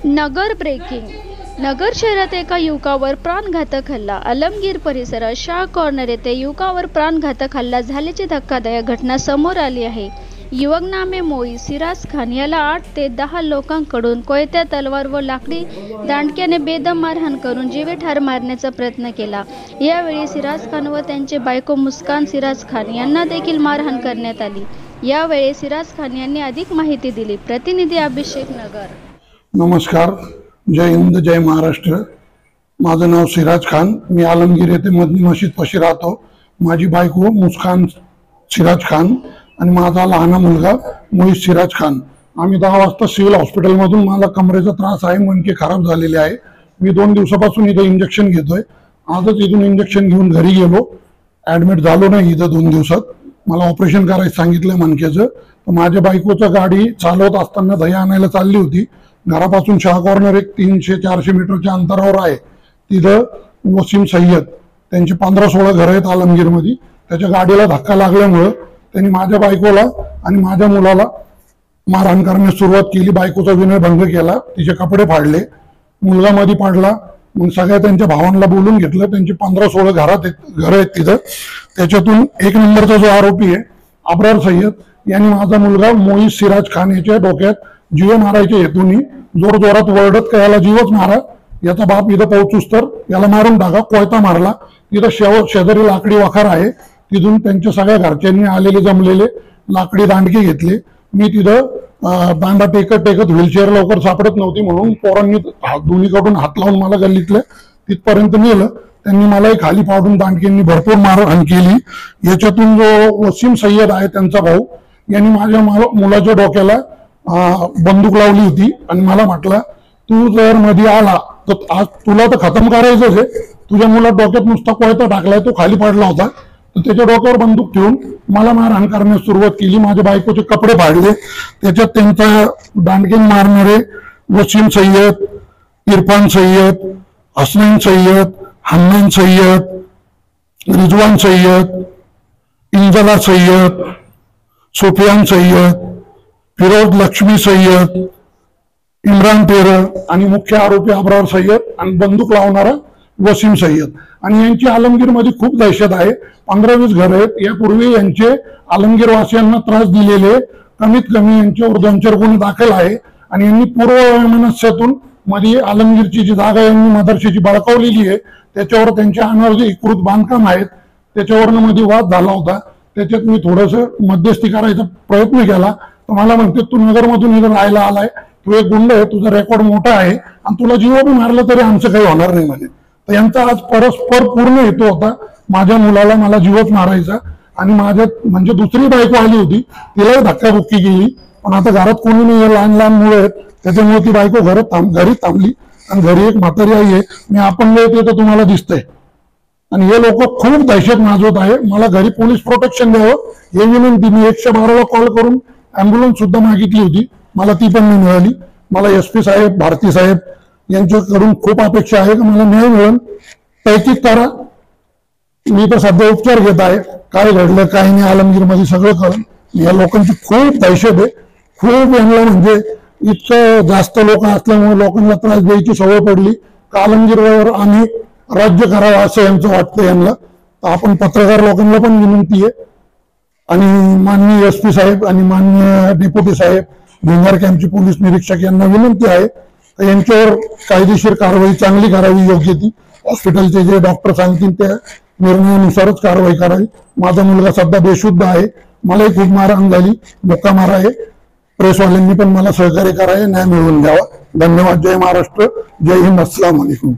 नगर breaking. नगर शहरात एका युवकावर प्राणघातक हल्ला. आलमगीर परिसरात शाह कॉर्नर येथे युवकावर प्राणघातक हल्ला झाल्याची धक्कादायक घटना समोर आली आहे. युवक नामे मोईज सिराज खान याला 8 ते 10 लोकांकडून कोयत्या, तलवार व लाकडी दांडक्याने बेदम मारहाण करून जीवे ठार मारण्याचा प्रयत्न केला. यावेळी सिराज खान व त्यांचे बायको मुस्कान सिराज खान यांना देखील मारहाण करण्यात आली. यावेळी सिराज खान यांनी अधिक माहिती दिली. प्रतिनिधी अभिषेक नगर. नमस्कार, जय हिंद, जय महाराष्ट्र. माझं नाव सिराज खान. मी आलमगीर येथे मदनी मशीद पाशी राहतो. माझी बायको मुस्कान सिराज खान आणि माझा लहान मुलगा मोईज सिराज खान. आम्ही 10 वाजता सिव्हिल हॉस्पिटलमधून, मला कमरेचा त्रास आहे, मणके खराब झालेले आहे. मी 2 दिवसापासून इथे इंजेक्शन घेतोय. आजच इथून इंजेक्शन घेऊन घरी गेलो. ऍडमिट झालो नाही इथं 2 दिवसात. मला ऑपरेशन करायचं सांगितलं मणक्याचं. तर माझ्या बायकोचं गाडी चालवत असताना दही आणायला चालली होती. घरापासून शाह कॉर्नर एक 300-400 मीटरच्या अंतरावर आहे. तिथं वसीम सय्यद त्यांची 15-16 घरं आहेत आलमगीरमध्ये. त्याच्या गाडीला धक्का लागल्यामुळं त्यांनी माझ्या बायकोला आणि माझ्या मुलाला मारहाण करण्यास सुरुवात केली. बायकोचा विनयभंग केला, तिचे कपडे फाडले, मुलगा मध्ये पाडला. मग सगळ्या त्यांच्या भावांना बोलून घेतलं. त्यांची 15-16 घरं आहेत तिथं. त्याच्यातून 1 नंबरचा जो आरोपी आहे अब्रार सय्यद यांनी माझा मुलगा मोईज सिराज खान याच्या डोक्यात जीव मारायच्या हेतून जोर जोरात वरडत का याला जीवच मारा, याचा बाप इथं पोहोचूस तर याला मारून टाका, कोयता मारला. तिथं शेजारी लाकडी वखार आहे. तिथून त्यांच्या सगळ्या घरच्यांनी आलेले जमलेले लाकडी दांडके घेतले. मी तिथं दांडा टेकत व्हीलचेअर लवकर सापडत नव्हती म्हणून पोरांनी दोन्हीकडून हात लावून मला गल्लीतल्या तिथपर्यंत नेलं. त्यांनी मलाही खाली पाडून दांडक्यांनी भरपूर मारहाण केली. याच्यातून जो वसीम सय्यद आहे त्यांचा भाऊ, यांनी माझ्या मुलाच्या डोक्याला बंदूक लावली होती आणि मला म्हटलं, तू जर मध्ये आला तर आज तुला तर खतम करायचंच आहे. तुझ्या मुलात डोक्यात नुसता कोयता टाकलाय, तो खाली पडला होता. तर त्याच्या डोक्यावर बंदूक ठेवून मला मारहाण करण्यास सुरुवात केली. माझ्या बायकोचे कपडे फाडले. त्याच्यात त्यांचा दांडकेन मारणारे वसीम सय्यद, इरफान सय्यद, हसनैन सय्यद, हन्नान सय्यद, रिजवान सय्यद, इंजला सय्यद, सुफियान सय्यद, फिरोज लक्ष्मी सय्यद, इम्रान टेरर आणि मुख्य आरोपी अब्रार सय्यद आणि बंदूक लावणारा वसीम सय्यद. आणि यांची आलमगीरमध्ये खूप दहशत आहे. 15-20 घरं आहेत. यापूर्वी यांचे आलमगीर वासियांना त्रास दिलेले कमीत कमी यांच्यावर 2-4 गुन्हे दाखल आहे. आणि यांनी पूर्व मनस्यातून मध्ये आलमगीरची जी जागा यांनी मदरशाची बळकावलेली आहे त्याच्यावर त्यांच्या अनधिकृत बांधकाम आहेत. त्याच्यावरनं मध्ये वाद झाला होता. त्याच्यात मी थोडंसं मध्यस्थी करायचा प्रयत्न केला. तर मला म्हणते, तू नगरमधून इथं राहायला आलाय, तू एक गुंड आहे, तुझा रेकॉर्ड मोठा आहे आणि तुला जीव बी मारलं तरी आमचं काही होणार नाही म्हणे. तर यांचा आज परस्पर पूर्ण हेतू होता माझ्या मुलाला मला जीवच मारायचा. आणि माझ्या म्हणजे दुसरी बायको आली होती, तिलाही धक्काबुक्की केली. पण आता घरात कोणी नाही, लहान लहान मुलं आहेत, त्याच्यामुळे ती बायको घरी थांबली. आणि घरी एक म्हातारी आई आहे. मी अपंग येते तर तुम्हाला दिसतंय. आणि हे लोक खूप दहशत माजवत आहे. मला घरी पोलीस प्रोटेक्शन द्यावं हे विनंती. मी 112ला कॉल करून अँब्युलन्स सुद्धा मागितली होती, मला ती पण नाही मिळाली. मला SP साहेब, भारती साहेब यांच्याकडून खूप अपेक्षा आहे की मला न्याय मिळेल. तहकीक करा. मी तर सध्या उपचार घेत आहे. काय घडलं काय नाही आलमगीरमध्ये सगळं कळून. या लोकांची खूप दहशत आहे. खूप यांना म्हणजे इतकं जास्त लोक असल्यामुळे लोकांना त्रास द्यायची सवय पडली. आलमगीरवर आम्ही राज्य करावं असं यांचं वाटतं यांना. आपण पत्रकार लोकांना पण विनंती आहे आणि माननीय SP साहेब आणि माननीय डेप्युटी साहेब, भिंगार कॅम्पचे पोलीस निरीक्षक यांना विनंती आहे यांच्यावर कायदेशीर कारवाई चांगली करावी. योग्य ती हॉस्पिटलचे जे डॉक्टर सांगतील त्या निर्णयानुसारच कारवाई करावी. माझा मुलगा सध्या बेशुद्ध आहे. मलाही खूप मारहाण झाली, मुक्का मार आहे. प्रेसवाल्यांनी पण मला सहकार्य करावे, न्याय मिळवून द्यावा. धन्यवाद. जय महाराष्ट्र, जय हिंद, अस्सलाम वालेकुम.